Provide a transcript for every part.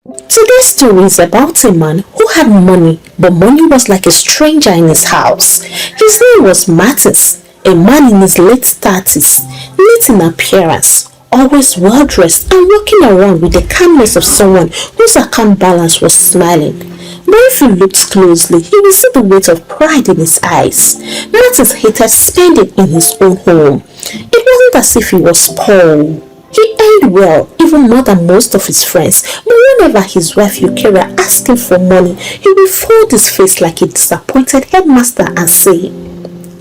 Today's story is about a man who had money, but money was like a stranger in his house. His name was Martins, a man in his late 30s, neat in appearance, always well dressed and walking around with the calmness of someone whose account balance was smiling. But if you looked closely, you will see the weight of pride in his eyes. Martins hated spending in his own home. It wasn't as if he was poor. He earned well, even more than most of his friends, but whenever his wife Eucharia asked him for money, he would fold his face like a disappointed headmaster and say,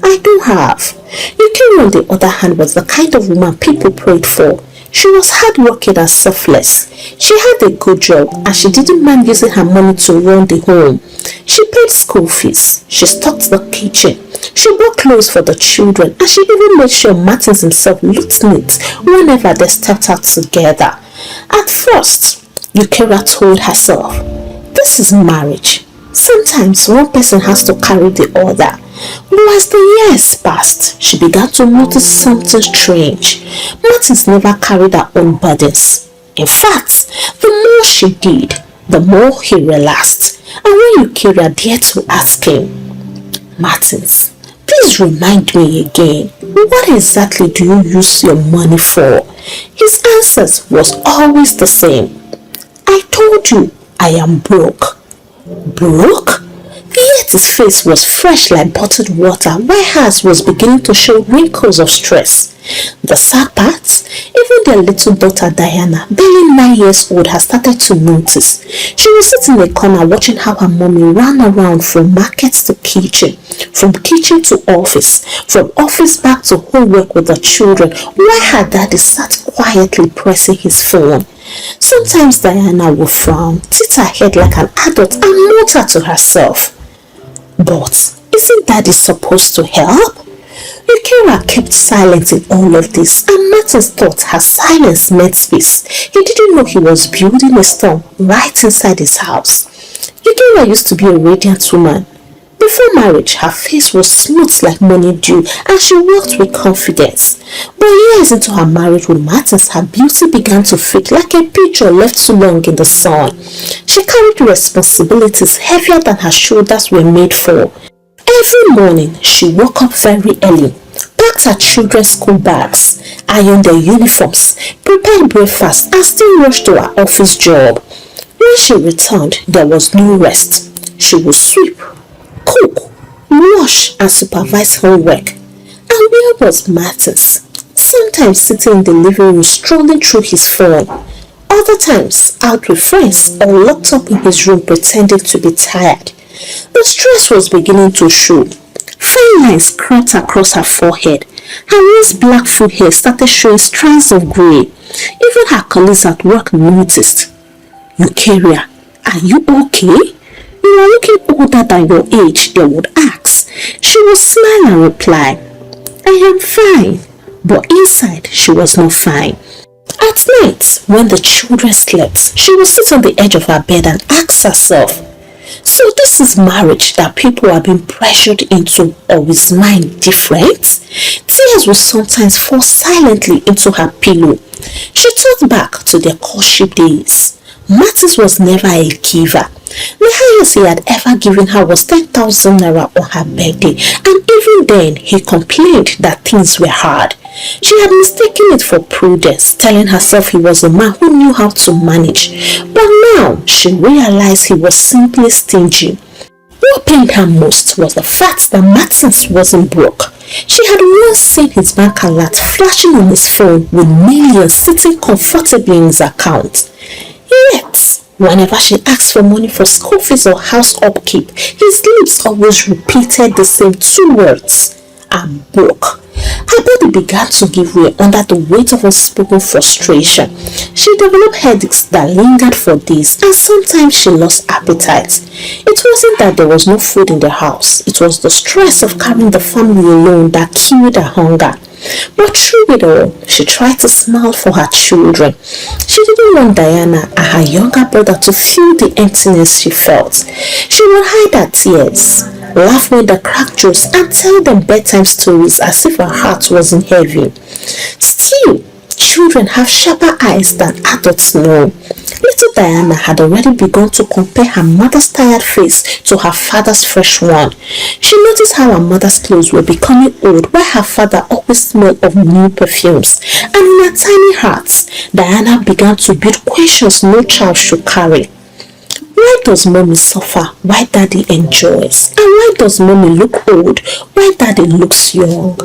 "I don't have." Eucharia, on the other hand, was the kind of woman people prayed for. She was hardworking and selfless. She had a good job and she didn't mind using her money to run the home. She paid school fees, she stocked the kitchen, she bought clothes for the children, and she even made sure Martins himself looked neat whenever they stepped out together. At first, Eucharia told herself, "This is marriage. Sometimes one person has to carry the other." But as the years passed, she began to notice something strange. Martins never carried her own burdens. In fact, the more she did, the more he relaxed. And when Eucharia dared to ask him, "Martins, please remind me again, what exactly do you use your money for?" His answer was always the same. "I told you, I am broke." Broke? Yet his face was fresh like bottled water, while hers was beginning to show wrinkles of stress. The sad part, even their little daughter Diana, barely 9 years old, had started to notice. She would sit in a corner watching how her mommy ran around from market to kitchen, from kitchen to office, from office back to homework with the children, while her daddy sat quietly pressing his phone. Sometimes Diana would frown, tilt her head like an adult, and mutter to herself, "But isn't daddy supposed to help?" Eucharia kept silent in all of this, and Martins thought her silence meant peace. He didn't know he was building a storm right inside his house. Eucharia used to be a radiant woman. Before marriage, her face was smooth like morning dew, and she walked with confidence. But years into her marriage with Martins, her beauty began to fade like a picture left too long in the sun. She carried responsibilities heavier than her shoulders were made for. Every morning, she woke up very early, packed her children's school bags, ironed their uniforms, prepared breakfast, and still rushed to her office job. When she returned, there was no rest. She would sweep, cook, wash, and supervise homework. And where was Martins? Sometimes sitting in the living room scrolling through his phone. Other times out with friends or locked up in his room pretending to be tired. The stress was beginning to show. Fine lines crept across her forehead. Her once black full hair started showing strands of grey. Even her colleagues at work noticed. "Eucharia, are you okay? You are looking older than your age," they would ask. She would smile and reply, "I am fine." But inside, she was not fine. At night, when the children slept, she would sit on the edge of her bed and ask herself, "So this is marriage that people are being pressured into, or is mine different?" Tears would sometimes fall silently into her pillow. She thought back to their courtship days. Martins was never a giver. The highest he had ever given her was 10,000 naira on her birthday, and even then he complained that things were hard. She had mistaken it for prudence, telling herself he was a man who knew how to manage. But now she realized he was simply stingy. What pained her most was the fact that Martins wasn't broke. She had once seen his bank alert flashing on his phone with millions sitting comfortably in his account. Yet, whenever she asked for money for school fees or house upkeep, his lips always repeated the same two words, "I'm broke." Her body began to give way under the weight of unspoken frustration. She developed headaches that lingered for days, and sometimes she lost appetite. It wasn't that there was no food in the house, it was the stress of carrying the family alone that killed her hunger. But through it all, she tried to smile for her children. She didn't want Diana and her younger brother to feel the emptiness she felt. She would hide her tears, laugh when the cracked jokes, and tell them bedtime stories as if her heart wasn't heavy. Still, children have sharper eyes than adults know. Little Diana had already begun to compare her mother's tired face to her father's fresh one. She noticed how her mother's clothes were becoming old while her father always smelled of new perfumes. And in her tiny heart, Diana began to build questions no child should carry. Why does mommy suffer while daddy enjoys? And why does mommy look old while daddy looks young?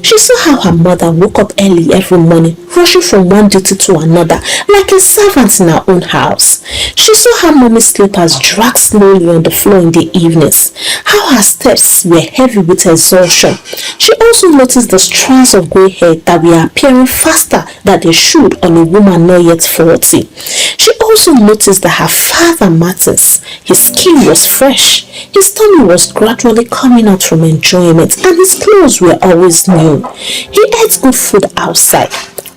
She saw how her mother woke up early every morning, rushing from one duty to another like a servant in her own house. She saw how mommy's slippers dragged slowly on the floor in the evenings, how her steps were heavy with exhaustion. She also noticed the strands of grey hair that were appearing faster than they should on a woman not yet 40. She also noticed that her father Martins, his skin was fresh, his tummy was gradually coming out from enjoyment, and his clothes were always new. He ate good food outside,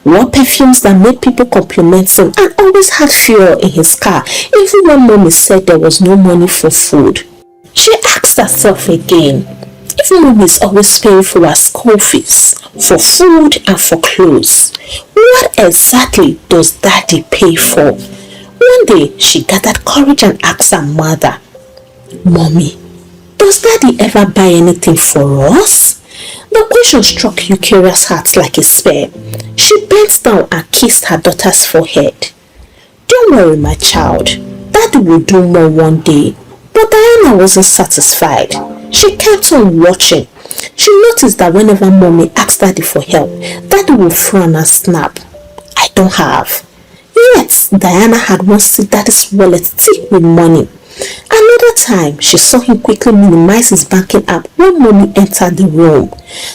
wore perfumes that made people compliment him, and always had fuel in his car, even when mommy said there was no money for food. She asked herself again, if mommy is always paying for her school fees, for food and for clothes, what exactly does daddy pay for? One day, she gathered courage and asked her mother, Mommy, does daddy ever buy anything for us? The question struck Eucharia's heart like a spear. She bent down and kissed her daughter's forehead. Don't worry, my child. Daddy will do more one day. But Diana wasn't satisfied. She kept on watching. She noticed that whenever mommy asked daddy for help, daddy would frown and snap. I don't have. Yet, Diana had once seen daddy's wallet thick with money. Another time, she saw him quickly minimize his banking app when mommy entered the room.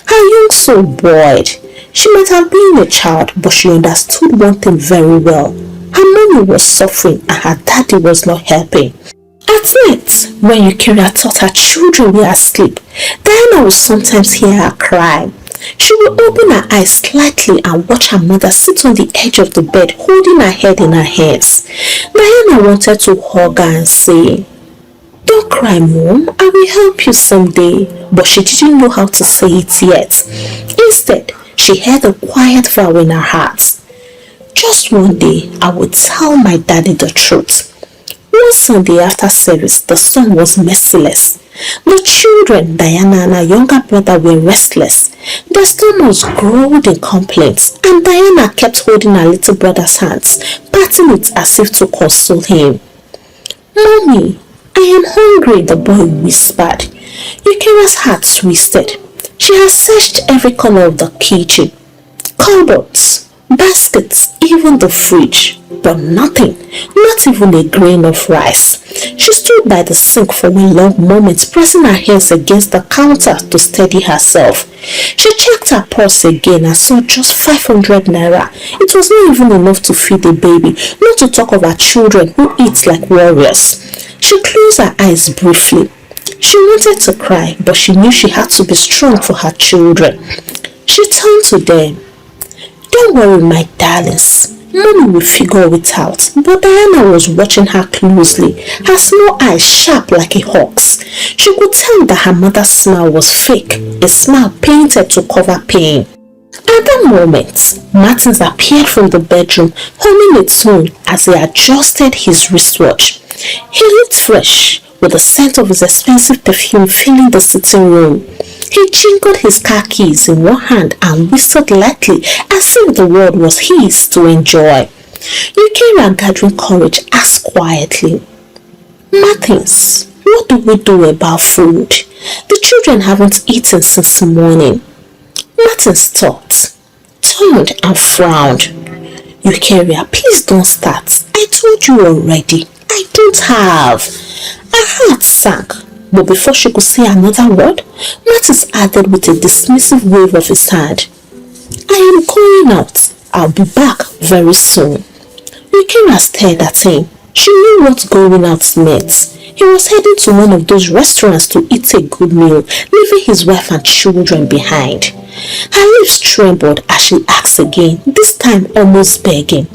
Her young soul bored. She might have been a child, but she understood one thing very well. Her mommy was suffering and her daddy was not helping. At night, when Eucharia thought her children were asleep, Diana would sometimes hear her cry. She would open her eyes slightly and watch her mother sit on the edge of the bed holding her head in her hands. Diana wanted to hug her and say, Don't cry, Mom, I will help you someday. But she didn't know how to say it yet. Instead, she heard a quiet vow in her heart. Just one day, I would tell my daddy the truth. One Sunday after service, the sun was merciless. The children, Diana and her younger brother, were restless. Their stomachs growled in complaints, and Diana kept holding her little brother's hands, patting it as if to console him. Mommy, I am hungry, the boy whispered. Eucharia's heart twisted. She had searched every corner of the kitchen, cupboards, baskets, even the fridge, but nothing, not even a grain of rice. She stood by the sink for a long moment, pressing her hands against the counter to steady herself. She checked her purse again and saw just 500 naira. It was not even enough to feed the baby, not to talk of her children who eat like warriors. She closed her eyes briefly. She wanted to cry, but she knew she had to be strong for her children. She turned to them. Don't worry, my darlings. Mommy will figure it out. But Diana was watching her closely, her small eyes sharp like a hawk's. She could tell that her mother's smile was fake, a smile painted to cover pain. At that moment, Martins appeared from the bedroom, humming a tune as he adjusted his wristwatch. He looked fresh, with the scent of his expensive perfume filling the sitting room. He jingled his car keys in one hand and whistled lightly as if the world was his to enjoy. Eucharia, gathering courage, asked quietly, Martins, what do we do about food? The children haven't eaten since morning. Martins thought, turned and frowned. Eucharia, please don't start. I told you already. I don't have. Her heart sank. But before she could say another word, Martins added with a dismissive wave of his hand, I am going out. I'll be back very soon. Eucharia stared at him. She knew what going out meant. He was heading to one of those restaurants to eat a good meal, leaving his wife and children behind. Her lips trembled as she asked again, this time almost begging,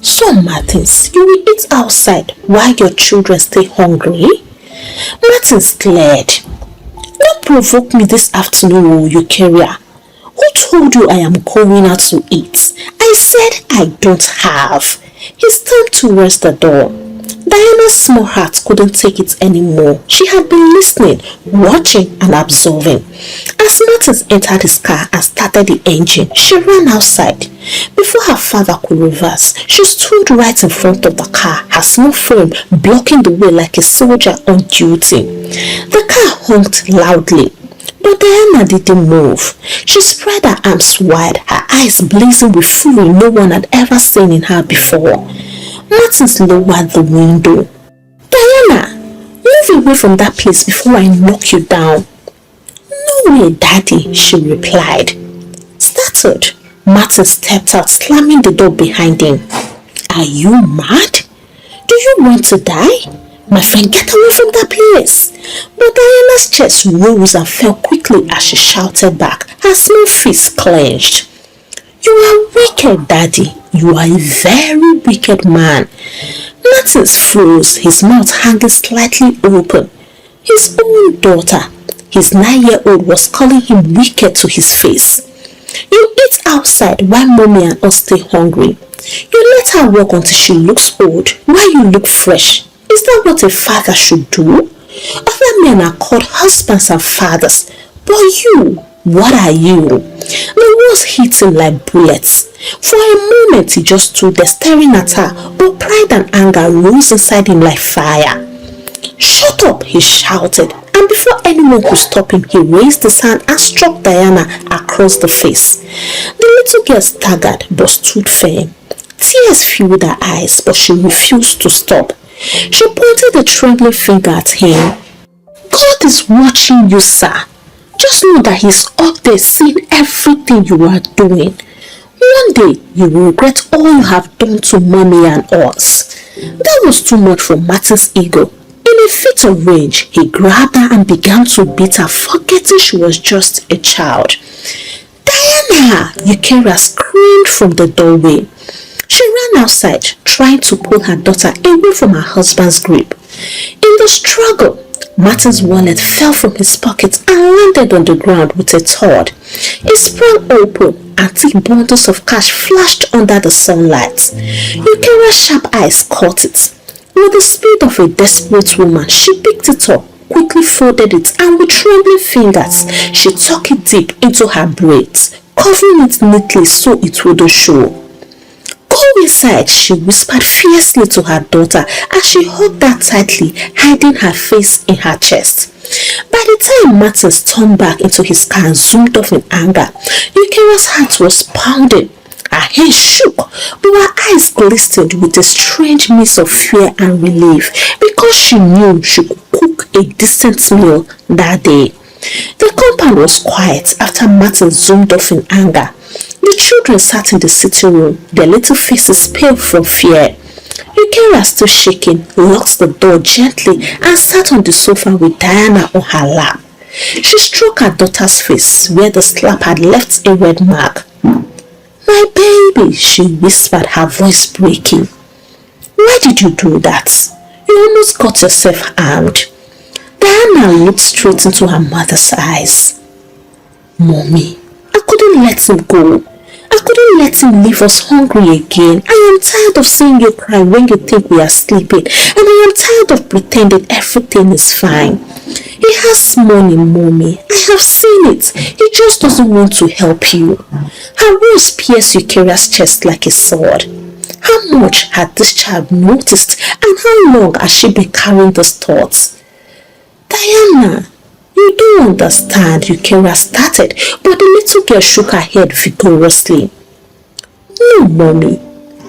So Martins, you will eat outside while your children stay hungry? Martins glared. Don't provoke me this afternoon, Eucharia. Who told you I am going out to eat? I said I don't have. He stamped towards the door. Diana's small heart couldn't take it anymore. She had been listening, watching, and observing. As Martins entered his car and started the engine, she ran outside. Before her father could reverse, she stood right in front of the car, her small frame blocking the way like a soldier on duty. The car honked loudly, but Diana didn't move. She spread her arms wide, her eyes blazing with fury no one had ever seen in her before. Martins lowered the window. Diana, move away from that place before I knock you down. No way, Daddy, she replied. Startled, Martin stepped out, slamming the door behind him. Are you mad? Do you want to die? My friend, get away from that place. But Diana's chest rose and fell quickly as she shouted back, her small fist clenched. You are wicked, Daddy. You are a very wicked man. Martins froze, his mouth hanging slightly open. His own daughter, his 9-year-old, was calling him wicked to his face. You eat outside while Mommy and us stay hungry. You let her work until she looks old while you look fresh. Is that what a father should do? Other men are called husbands and fathers. But you, what are you? The words hit him like bullets. For a moment he just stood there staring at her, but pride and anger rose inside him like fire. Shut up, he shouted, and before anyone could stop him, he raised his hand and struck Diana across the face. The little girl staggered but stood firm. Tears filled her eyes, but she refused to stop. She pointed a trembling finger at him. God is watching you, sir. Just know that he's up there seeing everything you are doing. One day, you will regret all you have done to Mommy and us. That was too much for Martin's ego. In a fit of rage, he grabbed her and began to beat her, forgetting she was just a child. Diana! Eucharia screamed from the doorway. She ran outside, trying to pull her daughter away from her husband's grip. In the struggle, Martin's wallet fell from his pocket and landed on the ground with a thud. It sprang open and thick bundles of cash flashed under the sunlight. Eucharia's sharp eyes caught it. With the speed of a desperate woman, she picked it up, quickly folded it, and with trembling fingers, she tucked it deep into her braids, covering it neatly so it wouldn't show. Go inside, she whispered fiercely to her daughter as she hugged her tightly, hiding her face in her chest. By the time Martins turned back into his car and zoomed off in anger, Eucharia's heart was pounding. Her hands shook, but her eyes glistened with a strange mix of fear and relief because she knew she could cook a decent meal that day. The compound was quiet after Martin zoomed off in anger. The children sat in the sitting room, their little faces pale from fear. Eucharia, still shaking, locked the door gently and sat on the sofa with Diana on her lap. She stroked her daughter's face where the slap had left a red mark. My baby, she whispered, her voice breaking. Why did you do that? You almost got yourself harmed. Diana looked straight into her mother's eyes. Mommy, I couldn't let him go. I couldn't let him leave us hungry again. I am tired of seeing you cry when you think we are sleeping, and I am tired of pretending everything is fine. He has money, Mommy. I have seen it. He just doesn't want to help you. Her words pierced Eucharia's chest like a sword. How much had this child noticed, and how long has she been carrying those thoughts? Diana, you don't understand, Eucharia started, but the little girl shook her head vigorously. No, Mommy,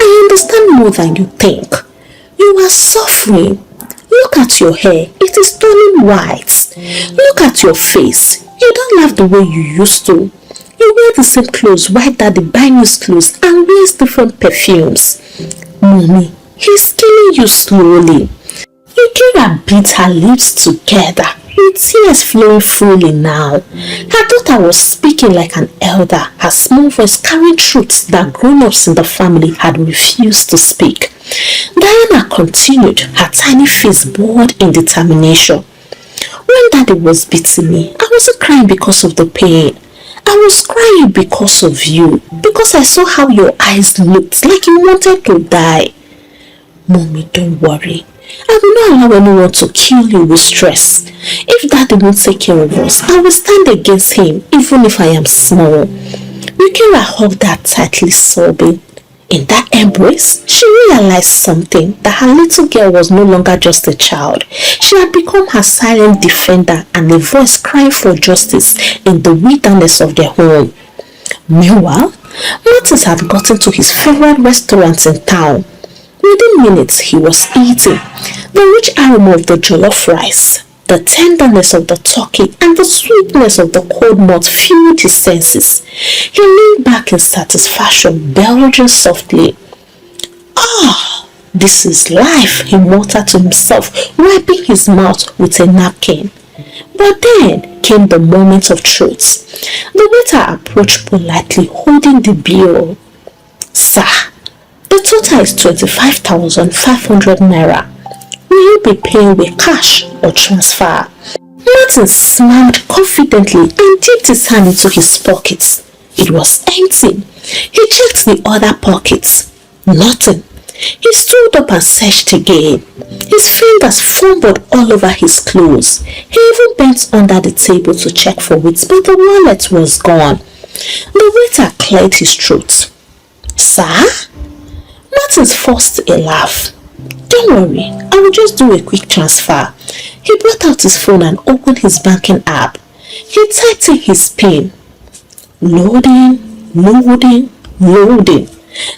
I understand more than you think. You are suffering. Look at your hair, it is turning white. Look at your face, you don't laugh the way you used to. You wear the same clothes while Daddy buys new clothes and wears different perfumes. Mommy, he's killing you slowly. Eucharia beat her lips together, with tears flowing freely now. Her daughter was speaking like an elder, her small voice carrying truths that grown-ups in the family had refused to speak. Diana continued, her tiny face bored in determination. When Daddy was beating me, I wasn't crying because of the pain. I was crying because of you, because I saw how your eyes looked like you wanted to die. Mommy, don't worry. I will not allow anyone to kill you with stress. If Daddy won't take care of us, I will stand against him, even if I am small. Yukira hugged her tightly, sobbing. In that embrace, she realized something, that her little girl was no longer just a child. She had become her silent defender and a voice crying for justice in the wilderness of their home. Meanwhile, Martins had gotten to his favorite restaurant in town. Within minutes, he was eating. The rich aroma of the jollof rice, the tenderness of the turkey, and the sweetness of the cold malt filled his senses. He leaned back in satisfaction, belching softly. Ah, this is life, he muttered to himself, wiping his mouth with a napkin. But then came the moment of truth. The waiter approached politely, holding the bill. Sir, the total is 25,500 naira. Will you be paying with cash or transfer? Martin smiled confidently and dipped his hand into his pockets. It was empty. He checked the other pockets. Nothing. He stood up and searched again. His fingers fumbled all over his clothes. He even bent under the table to check for it, but the wallet was gone. The waiter cleared his throat. Sir? Martin forced a laugh. Don't worry, I will just do a quick transfer. He brought out his phone and opened his banking app. He typed in his PIN. Loading, loading, loading.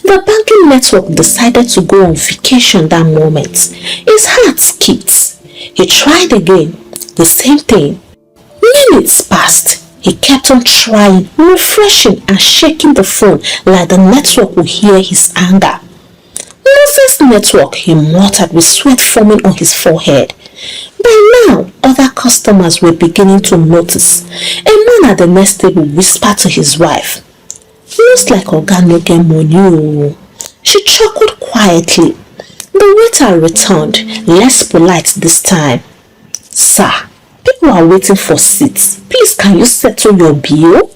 The banking network decided to go on vacation that moment. His heart skipped. He tried again. The same thing. Minutes passed. He kept on trying, refreshing and shaking the phone like the network would hear his anger. Nonsense network, he muttered with sweat forming on his forehead. By now, other customers were beginning to notice. A man at the next table whispered to his wife, Looks like Oga no get money. She chuckled quietly. The waiter returned, less polite this time. Sir, people are waiting for seats. Please, can you settle your bill?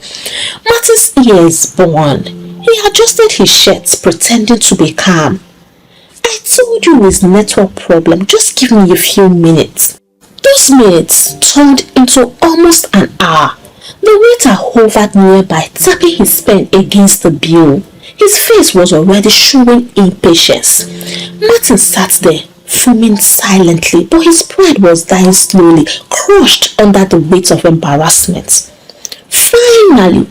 Martin's ears burned. He adjusted his shirt, pretending to be calm. I told you his network problem. Just give me a few minutes. Those minutes turned into almost an hour. The waiter hovered nearby, tapping his pen against the bill. His face was already showing impatience. Martin sat there, fuming silently, but his pride was dying slowly, crushed under the weight of embarrassment. Finally,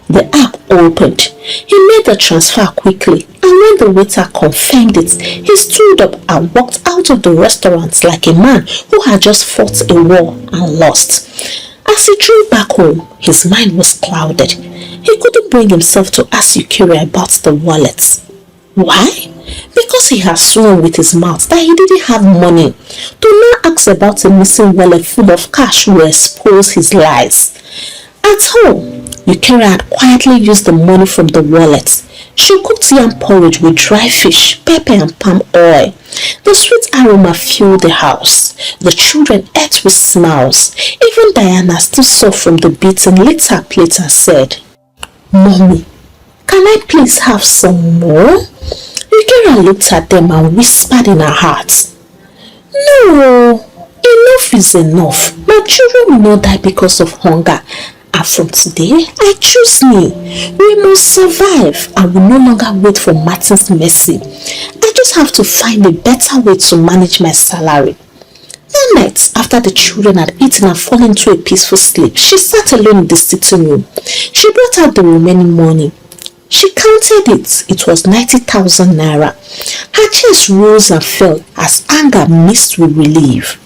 the app opened. He made the transfer quickly, and when the waiter confirmed it, he stood up and walked out of the restaurant like a man who had just fought a war and lost. As he drove back home, his mind was clouded. He couldn't bring himself to ask Yukiri about the wallet. Why? Because he had sworn with his mouth that he didn't have money. To now ask about a missing wallet full of cash would expose his lies. At home, Yukiri had quietly used the money from the wallet. She cooked yam porridge with dry fish, pepper and palm oil. The sweet aroma filled the house. The children ate with smiles. Even Diana still saw from the beaten little plate and said, Mommy, can I please have some more? Yukira looked at them and whispered in her heart, No, enough is enough. My children will not die because of hunger. And from today, I choose me. We must survive and will no longer wait for Martin's mercy. I just have to find a better way to manage my salary. That night, after the children had eaten and fallen into a peaceful sleep, she sat alone in the sitting room. She brought out the remaining money. She counted it. It was 90,000 naira. Her chest rose and fell as anger mixed with relief.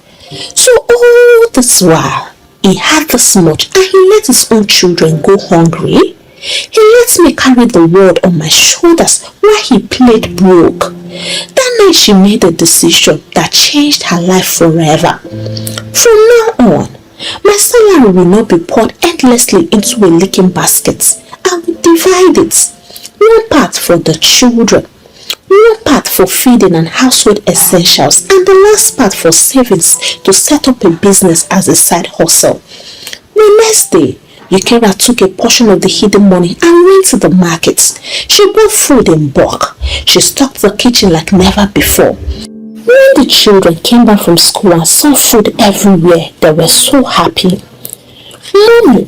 So all this while, he had this much and he let his own children go hungry. He let me carry the world on my shoulders while he played broke. That night she made a decision that changed her life forever. From now on, my salary will not be poured endlessly into a leaking basket. I will divide it. One part for the children, one part for feeding and household essentials, and the last part for savings to set up a business as a side hustle. The next day, Yukira took a portion of the hidden money and went to the market. She bought food in bulk. She stocked the kitchen like never before. When the children came back from school and saw food everywhere, they were so happy. "Mommy,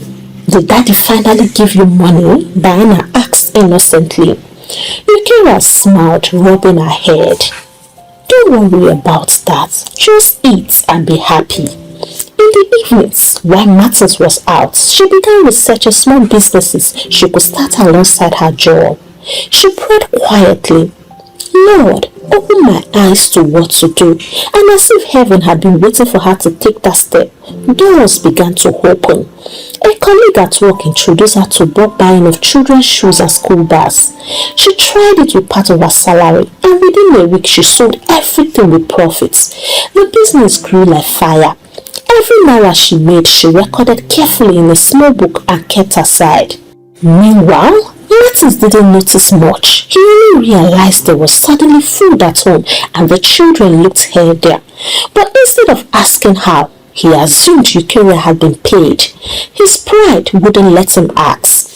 did Daddy finally give you money?" Diana asked innocently. Yukira smiled, rubbing her head. "Don't worry about that. Just eat and be happy." In the evenings, while Martins was out, she began researching small businesses she could start alongside her job. She prayed quietly, "Lord, open my eyes to what to do," and as if heaven had been waiting for her to take that step, doors began to open. A colleague at work introduced her to bulk buying of children's shoes and school bags. She tried it with part of her salary, and within a week she sold everything with profits. The business grew like fire. Every naira she made, she recorded carefully in a small book and kept aside. Meanwhile, Martins didn't notice much. He only realized there was suddenly food at home and the children looked healthier. But instead of asking how, he assumed Eucharia had been paid. His pride wouldn't let him ask.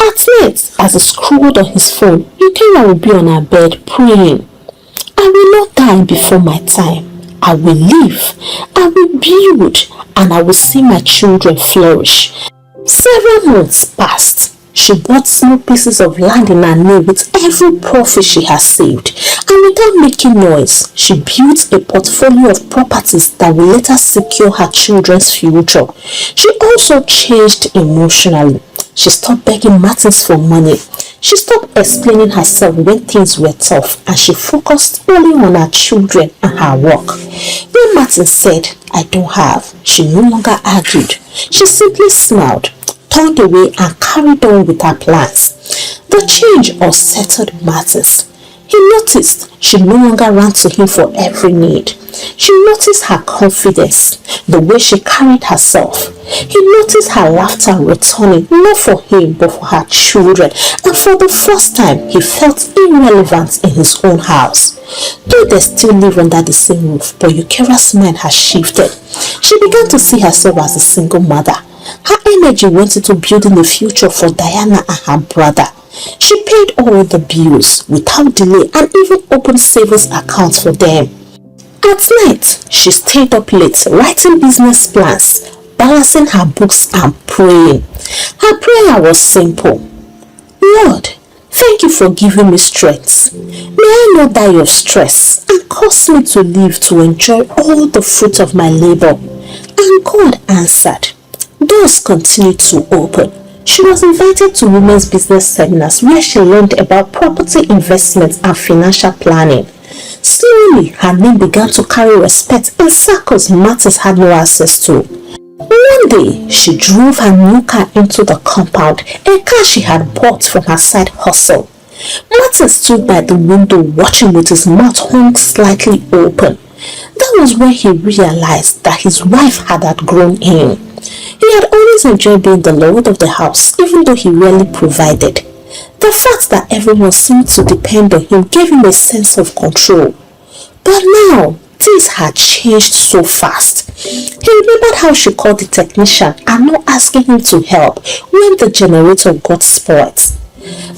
At night, as he scrolled on his phone, Eucharia would be on her bed praying, "I will not die before my time. I will live, I will build, and I will see my children flourish." Several months passed. She bought small pieces of land in her name with every profit she had saved, and without making noise, she built a portfolio of properties that will later secure her children's future. She also changed emotionally. She stopped begging Martins for money. She stopped explaining herself when things were tough, and she focused only on her children and her work. When Martin said, "I don't have," she no longer argued. She simply smiled, turned away, and carried on with her plans. The change unsettled Martins. He noticed she no longer ran to him for every need. She noticed her confidence, the way she carried herself. He noticed her laughter returning, not for him but for her children, and for the first time he felt irrelevant in his own house. Though they still live under the same roof, but Eucharia's mind has shifted. She began to see herself as a single mother. Her energy went into building a future for Diana and her brother. She paid all the bills without delay and even opened savings accounts for them. At night, she stayed up late writing business plans, balancing her books and praying. Her prayer was simple. "Lord, thank you for giving me strength. May I not die of stress, and cause me to live to enjoy all the fruit of my labor." And God answered. Doors continued to open. She was invited to women's business seminars where she learned about property investments and financial planning. Slowly, her name began to carry respect in circles Martins had no access to. One day, she drove her new car into the compound, a car she had bought from her side hustle. Martins stood by the window watching with his mouth hung slightly open. That was when he realized that his wife had outgrown him. He had always enjoyed being the lord of the house, even though he rarely provided. The fact that everyone seemed to depend on him gave him a sense of control. But now, things had changed so fast. He remembered how she called the technician and not asking him to help when the generator got spoiled.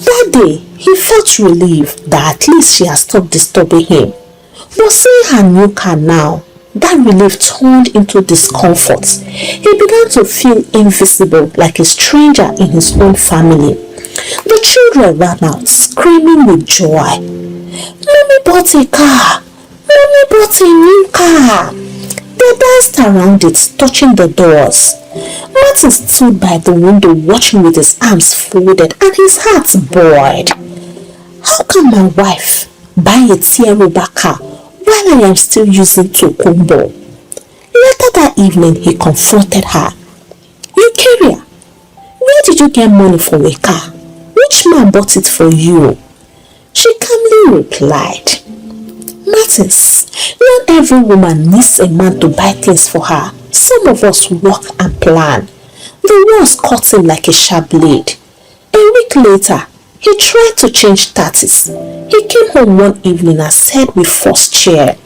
That day, he felt relieved that at least she had stopped disturbing him. But seeing her new car now, that relief turned into discomfort. He began to feel invisible, like a stranger in his own family. The children ran out, screaming with joy. "Mommy bought a car! Mommy bought a new car!" They danced around it, touching the doors. Martin stood by the window watching with his arms folded and his heart boiled. How can my wife buy a Tieruba car while I am still using Tokumbo? Later that evening, he confronted her. "Eucharia, where did you get money for a car? Which man bought it for you?" She calmly replied, "Martins, not every woman needs a man to buy things for her. Some of us work and plan." The words cut him like a sharp blade. A week later, he tried to change status. He came home one evening and said with forced cheer,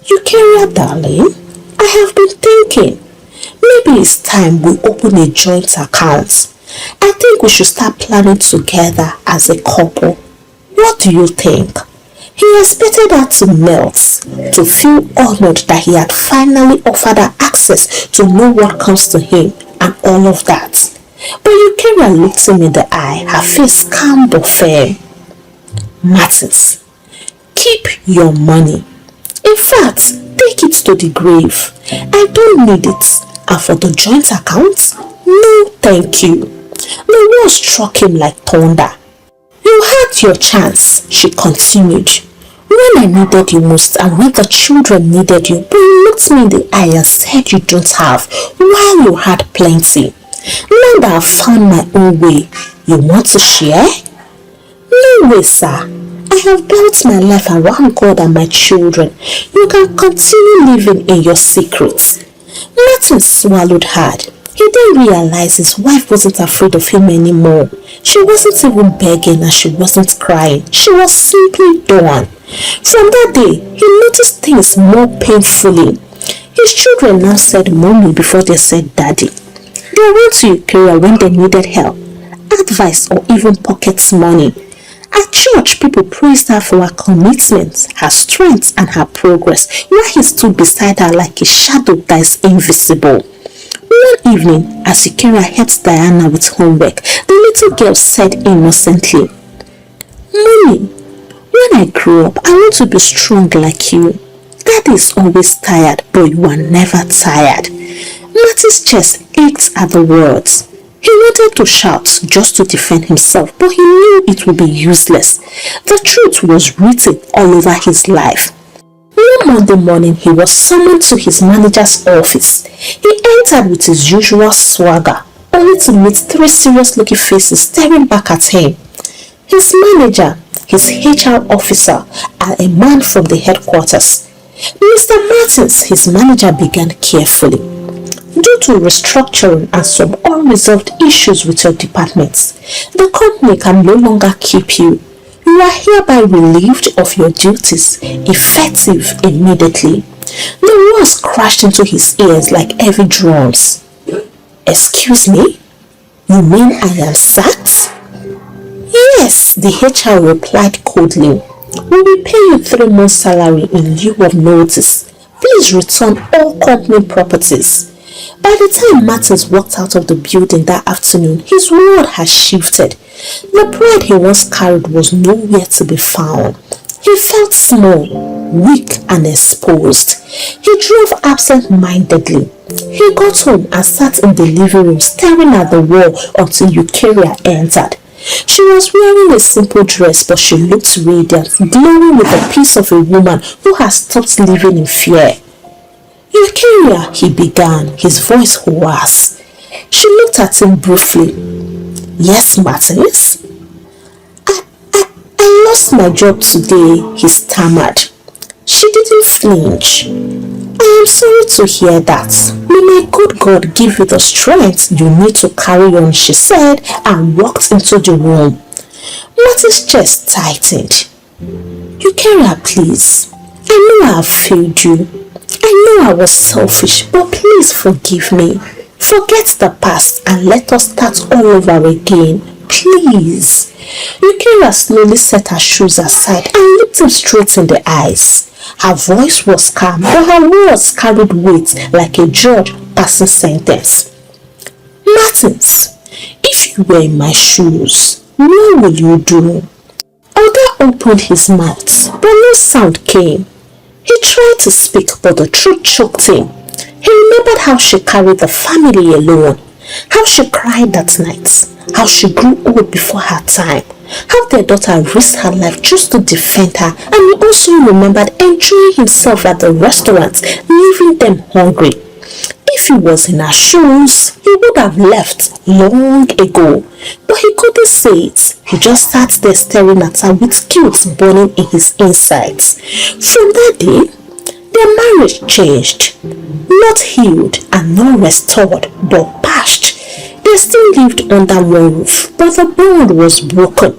"Eucharia, darling, I have been thinking. Maybe it's time we open a joint account. I think we should start planning together as a couple. What do you think? He expected her to melt, to feel honored that he had finally offered her access to know what comes to him and all of that. But Eucharia looked him in the eye, her face calm but firm. Martins, keep your money. In fact, take it to the grave. I don't need it. And for the joint account, no thank you. The words struck him like thunder. You had your chance, she continued. When I needed you most and when the children needed you, but you looked me in the eye and said you don't have, while you had plenty. Now that I've found my own way, you want to share? No way, sir. I have built my life around God and my children. You can continue living in your secrets. Martin swallowed hard. He didn't realize his wife wasn't afraid of him anymore. She wasn't even begging and she wasn't crying. She was simply done. From that day, he noticed things more painfully. His children now said mommy before they said daddy. They went to Eucharia when they needed help, advice or even pocket money. At church, people praised her for her commitment, her strength and her progress, while he stood beside her like a shadow that is invisible. One evening, as Eucharia helped Diana with homework, the little girl said innocently, Mommy, when I grow up, I want to be strong like you. Daddy is always tired, but you are never tired. Martin's chest ached at the words. He wanted to shout just to defend himself, but he knew it would be useless. The truth was written all over his life. One Monday morning, he was summoned to his manager's office. He entered with his usual swagger, only to meet three serious-looking faces staring back at him. His manager, his HR officer, and a man from the headquarters. Mr. Martins, his manager, began carefully. Due to restructuring and some unresolved issues with your departments, the company can no longer keep you. You are hereby relieved of your duties, effective immediately. The words crashed into his ears like heavy drums. Excuse me? You mean I am sacked? Yes, the HR replied coldly. We will pay you 3 months' salary in lieu of notice. Please return all company properties. By the time Martins walked out of the building that afternoon, his world had shifted. The pride he once carried was nowhere to be found. He felt small, weak and exposed. He drove absent-mindedly. He got home and sat in the living room staring at the wall until Eucharia entered. She was wearing a simple dress, but she looked radiant, glowing with the peace of a woman who has stopped living in fear. Eucharia, he began, his voice hoarse. She looked at him briefly. Yes, Martins? I lost my job today, he stammered. She didn't flinch. I am sorry to hear that. May my good God give you the strength you need to carry on, she said, and walked into the room. Martin's chest tightened. Eucharia, please. I know I have failed you. I know I was selfish, but please forgive me. Forget the past and let us start all over again. Please. Eucharia slowly set her shoes aside and looked him straight in the eyes. Her voice was calm, but her words carried weight like a judge passing sentence. Martins, if you were in my shoes, what will you do? Oda opened his mouth, but no sound came. He tried to speak, but the truth choked him. He remembered how she carried the family alone, how she cried that night, how she grew old before her time, how their daughter risked her life just to defend her, and he also remembered enjoying himself at the restaurant, leaving them hungry. If he was in her shoes, he would have left long ago, but he couldn't say it. He just sat there staring at her with guilt burning in his insides. From that day, their marriage changed. Not healed and not restored, but patched. They still lived under one roof, but the bond was broken.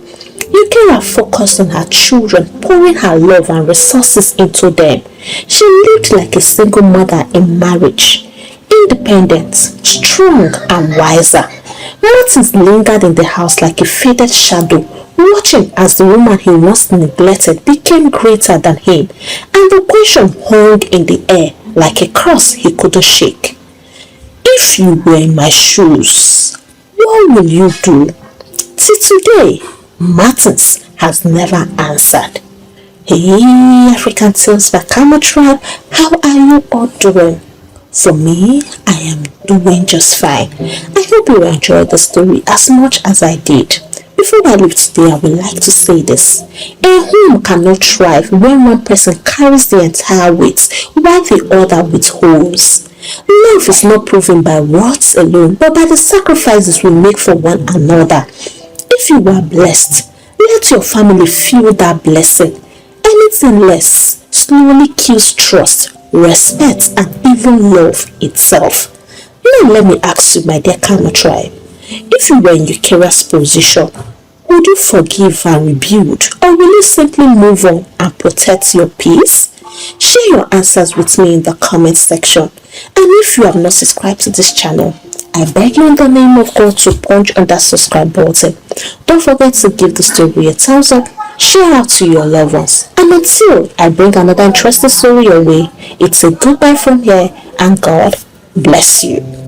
Eucharia focused on her children, pouring her love and resources into them. She lived like a single mother in marriage, independent, strong and wiser. Martins lingered in the house like a faded shadow, watching as the woman he once neglected became greater than him, and the question hung in the air like a cross he couldn't shake. If you were in my shoes, what will you do? Till today, Martins has never answered. Hey, African Tales by Kama Tribe, how are you all doing? For me, I am doing just fine. I hope you enjoyed the story as much as I did. Before I leave today, I would like to say this. A home cannot thrive when one person carries the entire weight while the other withholds. Love is not proven by words alone, but by the sacrifices we make for one another. If you are blessed, let your family feel that blessing. Anything less slowly kills trust, respect, and even love itself. Now let me ask you, my dear Karma tribe, if you were in your Kira's position, would you forgive and rebuild, or will you simply move on and protect your peace? Share your answers with me in the comment section. And if you have not subscribed to this channel, I beg you in the name of God to punch on that subscribe button. Don't forget to give the story a thumbs up, share out to your loved ones. And until I bring another interesting story your way, it's a goodbye from here, and God bless you.